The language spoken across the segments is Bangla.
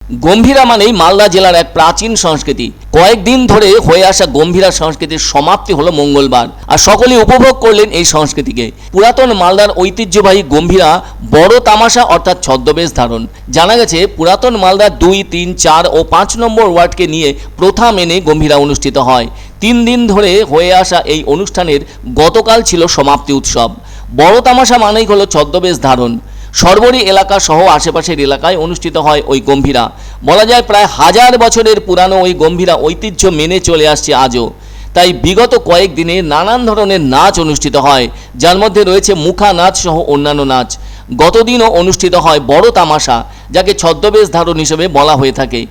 গম্ভীরা মানেই মালদা জেলার এক প্রাচীন সংস্কৃতি। কয়েকদিন ধরে হয়ে আসা গম্ভীরা সংস্কৃতির সমাপ্তি হলো মঙ্গলবার, আর সকলে উপভোগ করলেন এই সংস্কৃতিকে। পুরাতন মালদার ঐতিহ্যবাহী গম্ভীরা বড় তামাশা অর্থাৎ ছদ্মবেশ ধারণ। জানা গেছে পুরাতন মালদার 2, 3, 4 ও 5 নম্বর ওয়ার্ডকে নিয়ে প্রথা মেনে গম্ভীরা অনুষ্ঠিত হয়। 3 দিন ধরে হয়ে আসা এই অনুষ্ঠানের গতকাল ছিল সমাপ্তি উৎসব। বড় তামাশা মানেই হলো ছদ্মবেশ ধারণ। সরবরি এলাকা সহ আশেপাশের এলাকায় অনুষ্ঠিত হয় ওই গম্ভীরা। বলা যায় প্রায় 1000 বছরের পুরানো ওই গম্ভীরা ঐতিহ্য মেনে চলে আসছে আজও। তাই বিগত কয়েকদিনে নানান ধরনের নাচ অনুষ্ঠিত হয়, যার মধ্যে রয়েছে মুখা নাচ সহ অন্যান্য নাচ। গতদিনও অনুষ্ঠিত হয় বড় তামাশা, যাকে ছদ্মবেশ ধারণ হিসেবে বলা হয়ে থাকে।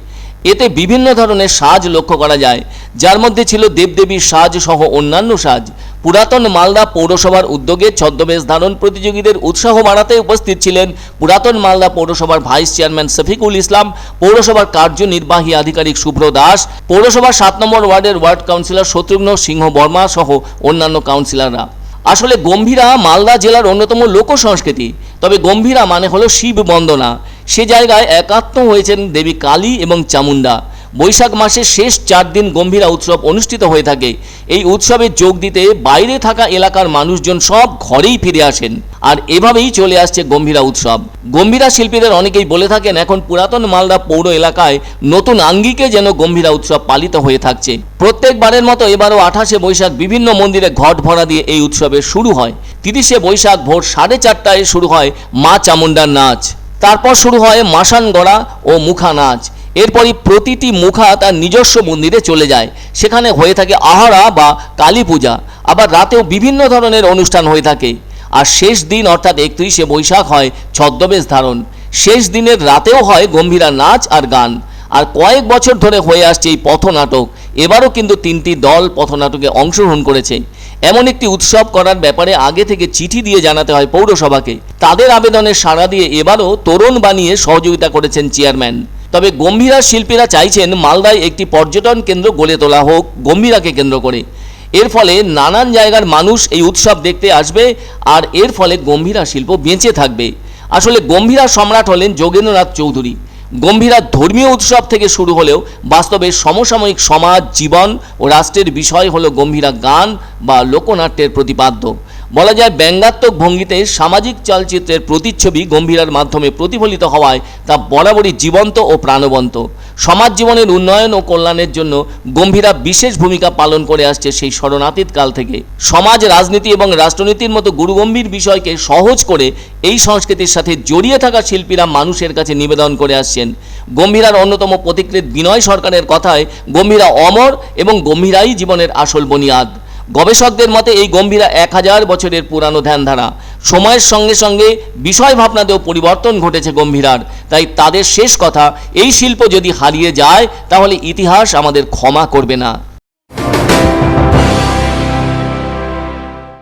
এতে বিভিন্ন ধরনের সাজ লক্ষ্য করা যায়, যার মধ্যে ছিল দেবদেবীর সাজ সহ অন্যান্য সাজ। পুরাতন মালদা পৌরসভার উদ্যোগে ছদ্মবেশ ধারণ প্রতিযোগীদের উৎসাহ বাড়াতে উপস্থিত ছিলেন পুরাতন মালদা পৌরসভার ভাইস চেয়ারম্যান শফিকুল ইসলাম, পৌরসভার কার্যনির্বাহী আধিকারিক শুভ্র দাস, পৌরসভার 7 নম্বর ওয়ার্ডের ওয়ার্ড কাউন্সিলর শত্রুঘ্ন সিংহ বর্মা সহ অন্যান্য কাউন্সিলররা। আসলে গম্ভীরা মালদা জেলার অন্যতম লোক সংস্কৃতি। তবে গম্ভীরা মানে হলো শিব বন্দনা। সে জায়গায় একাত্ম হয়েছেন দেবী কালী এবং চামুন্ডা। বৈশাখ মাসের শেষ 4 দিন গম্ভীরা উৎসব অনুষ্ঠিত হয়ে থাকে। এই উৎসবে যোগ দিতে বাইরে থাকা এলাকার মানুষজন সব ঘরেই ফিরে আসেন, আর এভাবেই চলে আসছে গম্ভীরা উৎসব। গম্ভীরা শিল্পীদের অনেকেই বলে থাকেন এখন পুরাতন মালদা পৌর এলাকায় নতুন আঙ্গিকে যেন গম্ভীরা উৎসব পালিত হয়ে থাকছে। প্রত্যেকবারের মতো এবারও 28শে বৈশাখ বিভিন্ন মন্দিরে ঘট ভরা দিয়ে এই উৎসবের শুরু হয়। 30শে বৈশাখ ভোর 4:30টায় শুরু হয় মা চামুন্ডার নাচ। তারপর শুরু হয় মাসান গড়া ও মুখা নাচ। এরপরই প্রতিটি মুখা তার নিজস্ব মন্দিরে চলে যায়। সেখানে হয়ে থাকে আহারা বা কালী পূজা। আবার রাতেও বিভিন্ন ধরনের অনুষ্ঠান হয়ে থাকে। আর শেষ দিন অর্থাৎ 31শে বৈশাখ হয় ছদ্মবেশ ধারণ। শেষ দিনের রাতেও হয় গম্ভীরা নাচ আর গান। আর কয়েক বছর ধরে হয়ে আসছে এই পথনাটক। এবারও কিন্তু 3টি দল পথনাটকে অংশগ্রহণ করেছে। এমন একটি উৎসব করার ব্যাপারে আগে থেকে চিঠি দিয়ে জানাতে হয় পৌরসভাকে। তাদের আবেদনের সাড়া দিয়ে এবারও তোরণ বানিয়ে সহযোগিতা করেছেন চেয়ারম্যান। তবে গম্ভীরা শিল্পীরা চাইছেন মালদায় একটি পর্যটন কেন্দ্র গড়ে তোলা হোক গম্ভীরাকে কেন্দ্র করে। এর ফলে নানান জায়গার মানুষ এই উৎসব দেখতে আসবে, আর এর ফলে গম্ভীরা শিল্প বেঁচে থাকবে। আসলে গম্ভীরা সম্রাট হলেন যোগেন্দ্রনাথ চৌধুরী। গম্ভীরা ধর্মীয় উৎসব থেকে শুরু হলেও বাস্তবে সমসাময়িক সমাজ, জীবন ও রাষ্ট্রের বিষয় হলো গম্ভীরা গান বা লোকনাট্যের প্রতিপাদ্য। বলা যায় ব্যঙ্গাত্মক ভঙ্গিতে সামাজিক চলচ্চিত্রের প্রতিচ্ছবি গম্ভীরার মাধ্যমে প্রতিফলিত হওয়ায় তা বরাবরই জীবন্ত ও প্রাণবন্ত। সমাজ জীবনের উন্নয়ন ও কল্যাণের জন্য গম্ভীরা বিশেষ ভূমিকা পালন করে আসছে সেই স্মরণাতীত কাল থেকে। সমাজ, রাজনীতি এবং রাষ্ট্রনীতির মতো গুরুগম্ভীর বিষয়কে সহজ করে এই সংস্কৃতির সাথে জড়িয়ে থাকা শিল্পীরা মানুষের কাছে নিবেদন করে আসছেন। গম্ভীরার অন্যতম পথিকৃৎ বিনয় সরকারের কথায় গম্ভীরা অমর এবং গম্ভীরাই জীবনের আসল বুনিয়াদ। গবেষকদের মতে এই গম্ভীরা 1000 বছরের পুরানো ধ্যানধারা। সময়ের সঙ্গে সঙ্গে বিষয় ভাবনাতেও পরিবর্তন ঘটেছে গম্ভীরার। তাই তাদের শেষ কথা, এই শিল্প যদি হারিয়ে যায় তাহলে ইতিহাস আমাদের ক্ষমা করবে না।